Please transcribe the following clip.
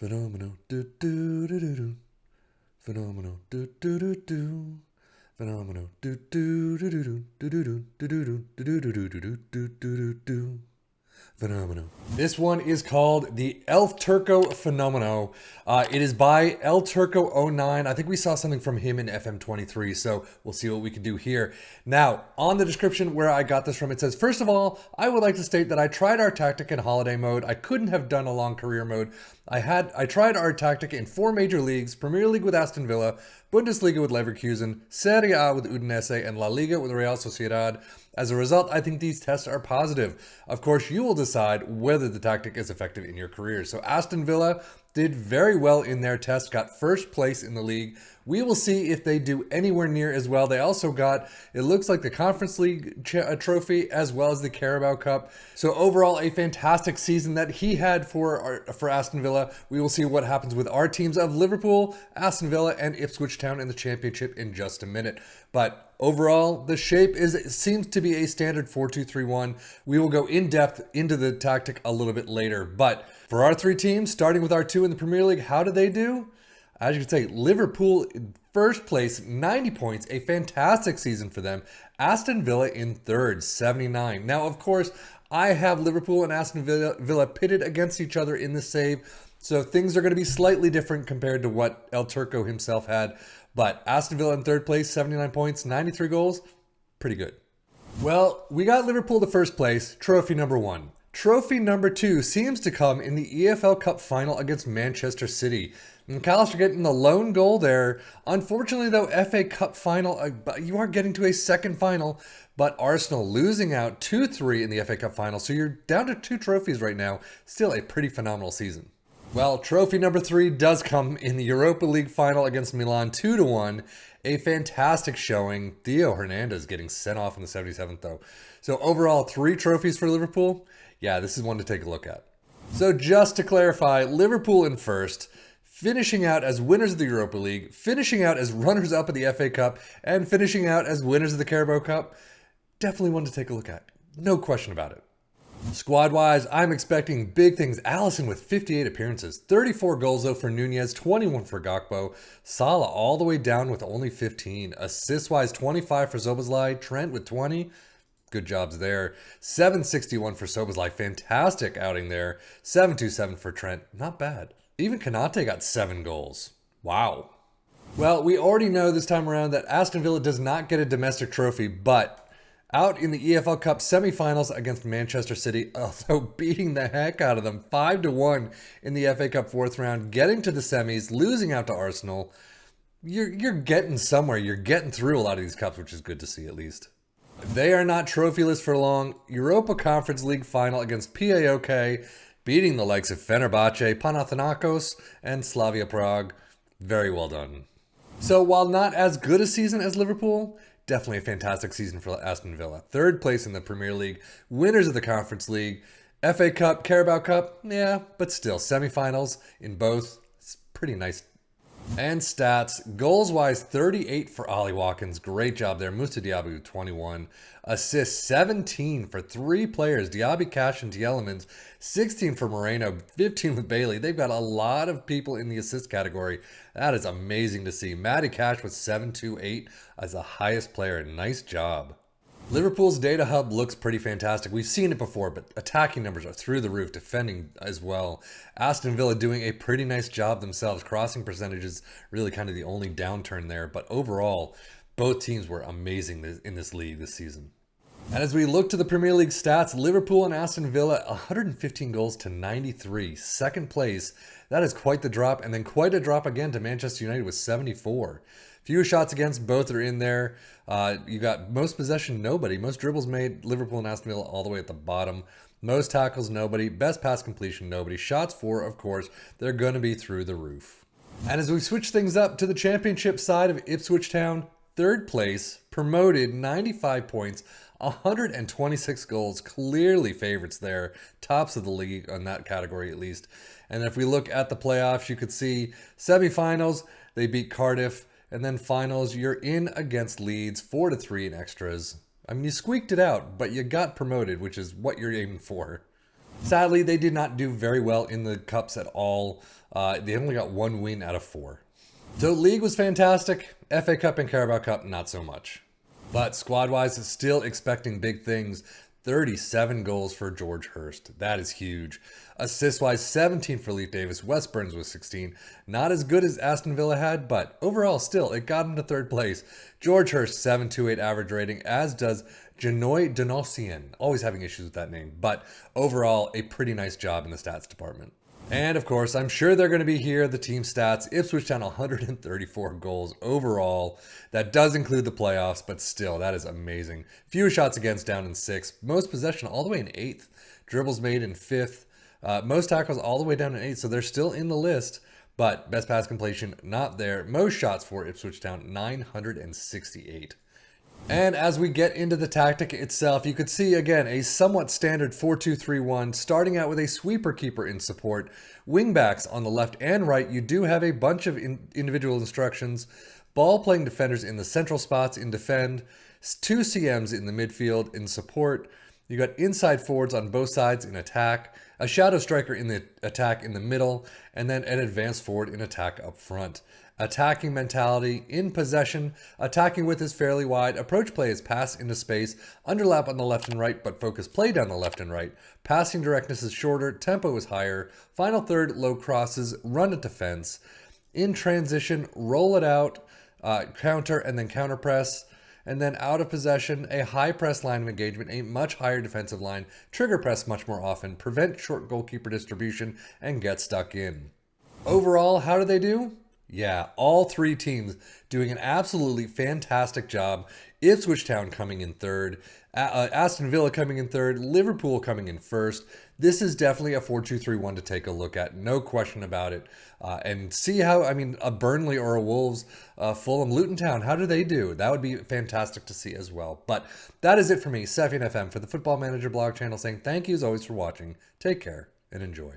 Fenomeno, do do do do do. Fenomeno, do do do do. Fenomeno, do do do do do do do do do do do do do do do do do do. Fenomeno. This one is called the El Turco Fenomeno. It is by El Turco 09. I think we saw something from him in FM23, so we'll see what we can do here. Now, on the description where I got this from, it says, first of all, I would like to state that I tried our tactic in holiday mode. I couldn't have done a long career mode. I tried our tactic in 4 major leagues: Premier League with Aston Villa, Bundesliga with Leverkusen, Serie A with Udinese, and La Liga with Real Sociedad. As a result, I think these tests are positive. Of course, you will decide whether the tactic is effective in your career. So Aston Villa did very well in their test, got first place in the league. We will see if they do anywhere near as well. They also got, it looks like, the Conference League trophy as well as the Carabao Cup. So overall, a fantastic season that he had for Aston Villa. We will see what happens with our teams of Liverpool, Aston Villa, and Ipswich Town in the championship in just a minute. But overall, the shape seems to be a standard 4-2-3-1. We will go in depth into the tactic a little bit later. But for our 3 teams, starting with our 2 in the Premier League, how did they do? As you can say, Liverpool in first place, 90 points, a fantastic season for them. Aston Villa in third, 79. Now, of course, I have Liverpool and Aston Villa pitted against each other in the save, so things are going to be slightly different compared to what El Turco himself had. But Aston Villa in third place, 79 points, 93 goals, pretty good. Well, we got Liverpool to first place, trophy number 1. Trophy number 2 seems to come in the EFL Cup final against Manchester City. McAllister getting the lone goal there. Unfortunately, though, FA Cup final, you are getting to a second final, but Arsenal losing out 2-3 in the FA Cup final, so you're down to 2 trophies right now. Still a pretty phenomenal season. Well, trophy number 3 does come in the Europa League final against Milan, 2-1. A fantastic showing. Theo Hernandez getting sent off in the 77th, though. So overall, 3 trophies for Liverpool. Yeah, this is one to take a look at. So just to clarify, Liverpool in first, finishing out as winners of the Europa League, finishing out as runners-up of the FA Cup, and finishing out as winners of the Carabao Cup. Definitely one to take a look at. No question about it. Squad-wise, I'm expecting big things. Alisson with 58 appearances, 34 goals though for Nunez, 21 for Gakpo. Salah all the way down with only 15. Assists-wise, 25 for Szoboszlai, Trent with 20. Good jobs there. 761 for Szoboszlai, fantastic outing there. 727 for Trent, not bad. Even Konate got 7 goals. Wow. Well, we already know this time around that Aston Villa does not get a domestic trophy, but out in the EFL Cup semifinals against Manchester City, although beating the heck out of them 5-1 in the FA Cup 4th round, getting to the semis, losing out to Arsenal. You're getting somewhere. You're getting through a lot of these cups, which is good to see at least. They are not trophyless for long. Europa Conference League final against PAOK, beating the likes of Fenerbahce, Panathinaikos, and Slavia Prague. Very well done. So while not as good a season as Liverpool, definitely a fantastic season for Aston Villa. 3rd place in the Premier League, winners of the Conference League, FA Cup, Carabao Cup, yeah, but still, semifinals in both. It's pretty nice. And stats, goals-wise, 38 for Ollie Watkins. Great job there. Moussa Diaby, 21. Assists, 17 for 3 players. Diaby, Cash, and Tielemans. 16 for Moreno, 15 with Bailey. They've got a lot of people in the assist category. That is amazing to see. Matty Cash with 728 as the highest player. Nice job. Liverpool's data hub looks pretty fantastic. We've seen it before, but attacking numbers are through the roof, defending as well. Aston Villa doing a pretty nice job themselves. Crossing percentages really kind of the only downturn there, but overall, both teams were amazing in this league this season. And as we look to the Premier League stats, Liverpool and Aston Villa, 115 goals to 93. 2nd place. That is quite the drop, and then quite a drop again to Manchester United with 74. Few shots against, both are in there. You got most possession, nobody. Most dribbles made, Liverpool and Aston Villa all the way at the bottom. Most tackles, nobody. Best pass completion, nobody. Shots for, of course, they're going to be through the roof. And as we switch things up to the championship side of Ipswich Town, 3rd place, promoted, 95 points, 126 goals, clearly favorites there. Tops of the league on that category at least. And if we look at the playoffs, you could see semifinals, they beat Cardiff. And then finals, you're in against Leeds, 4-3 in extras. I mean, you squeaked it out, but you got promoted, which is what you're aiming for. Sadly, they did not do very well in the cups at all. They only got 1 win out of 4. So league was fantastic. FA Cup and Carabao Cup, not so much. But squad-wise, still expecting big things. 37 goals for George Hurst. That is huge. Assist-wise, 17 for Leif Davis. Wes Burns was 16. Not as good as Aston Villa had, but overall still, it got him to 3rd place. George Hurst, 7.28 average rating, as does Janoy Donossian. Always having issues with that name, but overall, a pretty nice job in the stats department. And of course, I'm sure they're going to be here, the team stats. Ipswich Town, 134 goals overall. That does include the playoffs, but still, that is amazing. Fewer shots against, down in 6th. Most possession all the way in 8th. Dribbles made in 5th. Most tackles all the way down in 8th, so they're still in the list. But best pass completion, not there. Most shots for Ipswich Town, 968. And as we get into the tactic itself, you could see, again, a somewhat standard 4-2-3-1, starting out with a sweeper keeper in support. Wingbacks on the left and right, you do have a bunch of individual instructions. Ball-playing defenders in the central spots in defend. 2 CMs in the midfield in support. You got inside forwards on both sides in attack. A shadow striker in the attack in the middle. And then an advanced forward in attack up front. Attacking mentality, in possession, attacking width is fairly wide, approach play is pass into space, underlap on the left and right, but focus play down the left and right, passing directness is shorter, tempo is higher, final third, low crosses, run at defense, in transition, roll it out, counter and then counter press, and then out of possession, a high press line of engagement, a much higher defensive line, trigger press much more often, prevent short goalkeeper distribution, and get stuck in. Overall, how do they do? Yeah, all 3 teams doing an absolutely fantastic job. Ipswich Town coming in 3rd, Aston Villa coming in 3rd, Liverpool coming in 1st. This is definitely a 4-2-3-1 to take a look at, no question about it. And see how, a Burnley or a Wolves, Fulham, Luton Town, how do they do? That would be fantastic to see as well. But that is it for me, Sefian FM, for the Football Manager blog channel, saying thank you as always for watching. Take care and enjoy.